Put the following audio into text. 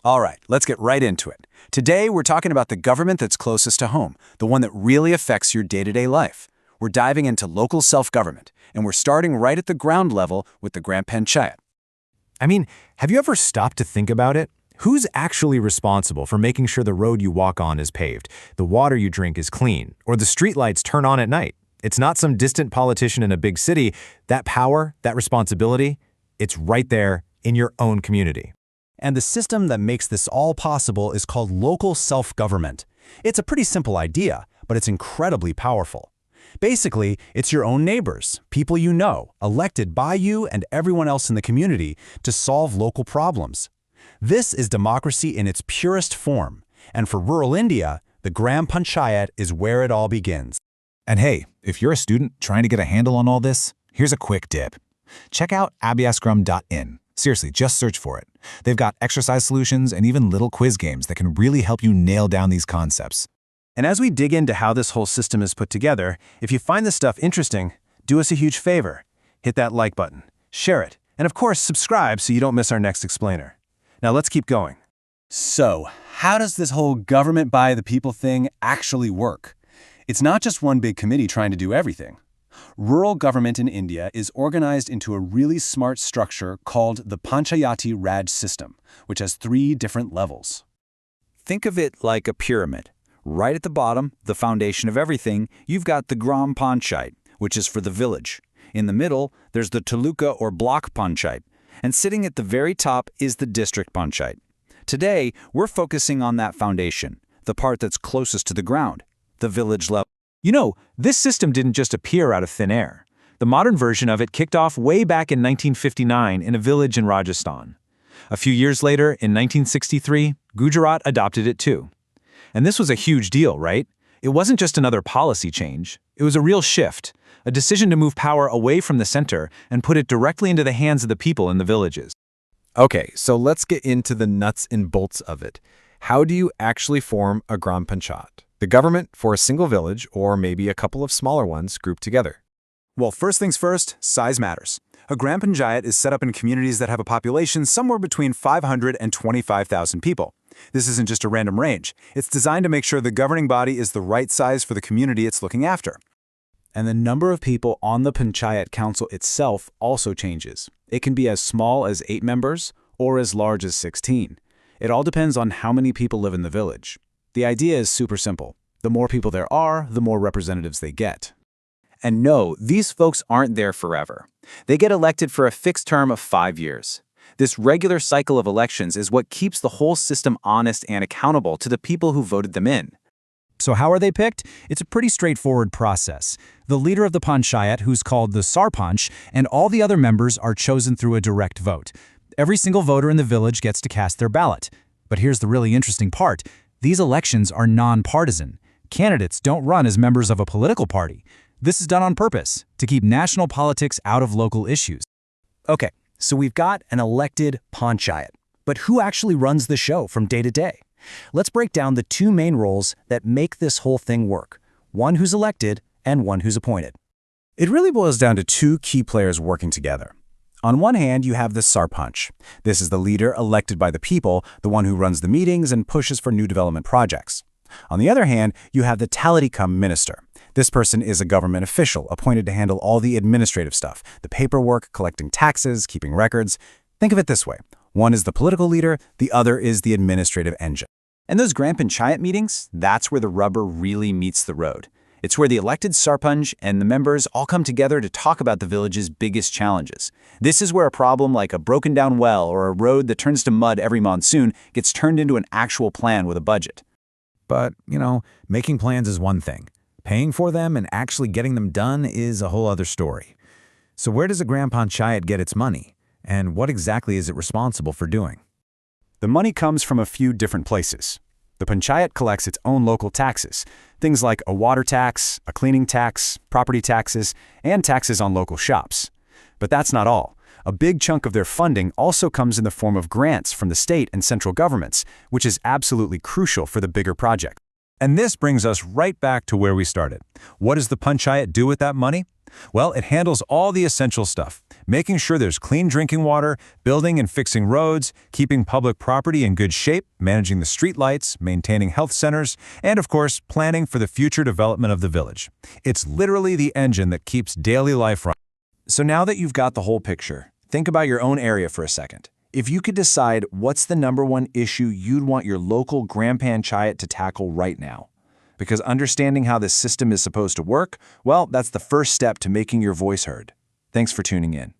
All right, let's get right into it. Today, we're talking about the government that's closest to home, the one that really affects your day-to-day life. We're diving into local self-government, and we're starting right at the ground level with the Gram Panchayat. I mean, have you ever stopped to think about it? Who's actually responsible for making sure the road you walk on is paved, the water you drink is clean, or the streetlights turn on at night? It's not some distant politician in a big city. That power, that responsibility, it's right there in your own community. And the system that makes this all possible is called local self-government. It's a pretty simple idea, but it's incredibly powerful. Basically, it's your own neighbors, people you know, elected by you and everyone else in the community to solve local problems. This is democracy in its purest form, and for rural India, the Gram Panchayat is where it all begins. And hey, if you're a student trying to get a handle on all this, here's a quick tip. Check out abhyasgram.in. Seriously, just search for it. They've got exercise solutions and even little quiz games that can really help you nail down these concepts. And as we dig into how this whole system is put together, if you find this stuff interesting, do us a huge favor. Hit that like button, share it, and of course, subscribe so you don't miss our next explainer. Now let's keep going. So, how does this whole government by the people thing actually work? It's not just one big committee trying to do everything. Rural government in India is organized into a really smart structure called the Panchayati Raj system, which has 3 different levels. Think of it like a pyramid. Right at the bottom, the foundation of everything, you've got the Gram Panchayat, which is for the village. In the middle, there's the Taluka or block Panchayat, and sitting at the very top is the district Panchayat. Today, we're focusing on that foundation, the part that's closest to the ground, the village level. You know, this system didn't just appear out of thin air. The modern version of it kicked off way back in 1959 in a village in Rajasthan. A few years later, in 1963, Gujarat adopted it too. And this was a huge deal, right? It wasn't just another policy change. It was a real shift, a decision to move power away from the center and put it directly into the hands of the people in the villages. Okay, so let's get into the nuts and bolts of it. How do you actually form a Gram Panchayat? The government for a single village, or maybe a couple of smaller ones grouped together. Well, first things first, size matters. A Gram Panchayat is set up in communities that have a population somewhere between 500 and 25,000 people. This isn't just a random range. It's designed to make sure the governing body is the right size for the community it's looking after. And the number of people on the Panchayat Council itself also changes. It can be as small as 8 members or as large as 16. It all depends on how many people live in the village. The idea is super simple. The more people there are, the more representatives they get. And no, these folks aren't there forever. They get elected for a fixed term of 5 years. This regular cycle of elections is what keeps the whole system honest and accountable to the people who voted them in. So how are they picked? It's a pretty straightforward process. The leader of the Panchayat, who's called the Sarpanch, and all the other members are chosen through a direct vote. Every single voter in the village gets to cast their ballot. But here's the really interesting part. These elections are non-partisan. Candidates don't run as members of a political party. This is done on purpose, to keep national politics out of local issues. Okay, so we've got an elected Panchayat. But who actually runs the show from day to day? Let's break down the 2 main roles that make this whole thing work. One who's elected and one who's appointed. It really boils down to 2 key players working together. On one hand, you have the Sarpanch. This is the leader elected by the people, the one who runs the meetings and pushes for new development projects. On the other hand, you have the Talati-cum-minister. This person is a government official appointed to handle all the administrative stuff, the paperwork, collecting taxes, keeping records. Think of it this way. One is the political leader, the other is the administrative engine. And those Gram Panchayat meetings, that's where the rubber really meets the road. It's where the elected Sarpanch and the members all come together to talk about the village's biggest challenges. This is where a problem like a broken down well or a road that turns to mud every monsoon gets turned into an actual plan with a budget. But, making plans is one thing. Paying for them and actually getting them done is a whole other story. So where does a Gram Panchayat get its money? And what exactly is it responsible for doing? The money comes from a few different places. The Panchayat collects its own local taxes, things like a water tax, a cleaning tax, property taxes, and taxes on local shops. But that's not all. A big chunk of their funding also comes in the form of grants from the state and central governments, which is absolutely crucial for the bigger project. And this brings us right back to where we started. What does the Panchayat do with that money? Well, it handles all the essential stuff, making sure there's clean drinking water, building and fixing roads, keeping public property in good shape, managing the streetlights, maintaining health centers, and of course, planning for the future development of the village. It's literally the engine that keeps daily life running. So now that you've got the whole picture, think about your own area for a second. If you could decide what's the #1 issue you'd want your local Gram Panchayat to tackle right now. Because understanding how this system is supposed to work, well, that's the first step to making your voice heard. Thanks for tuning in.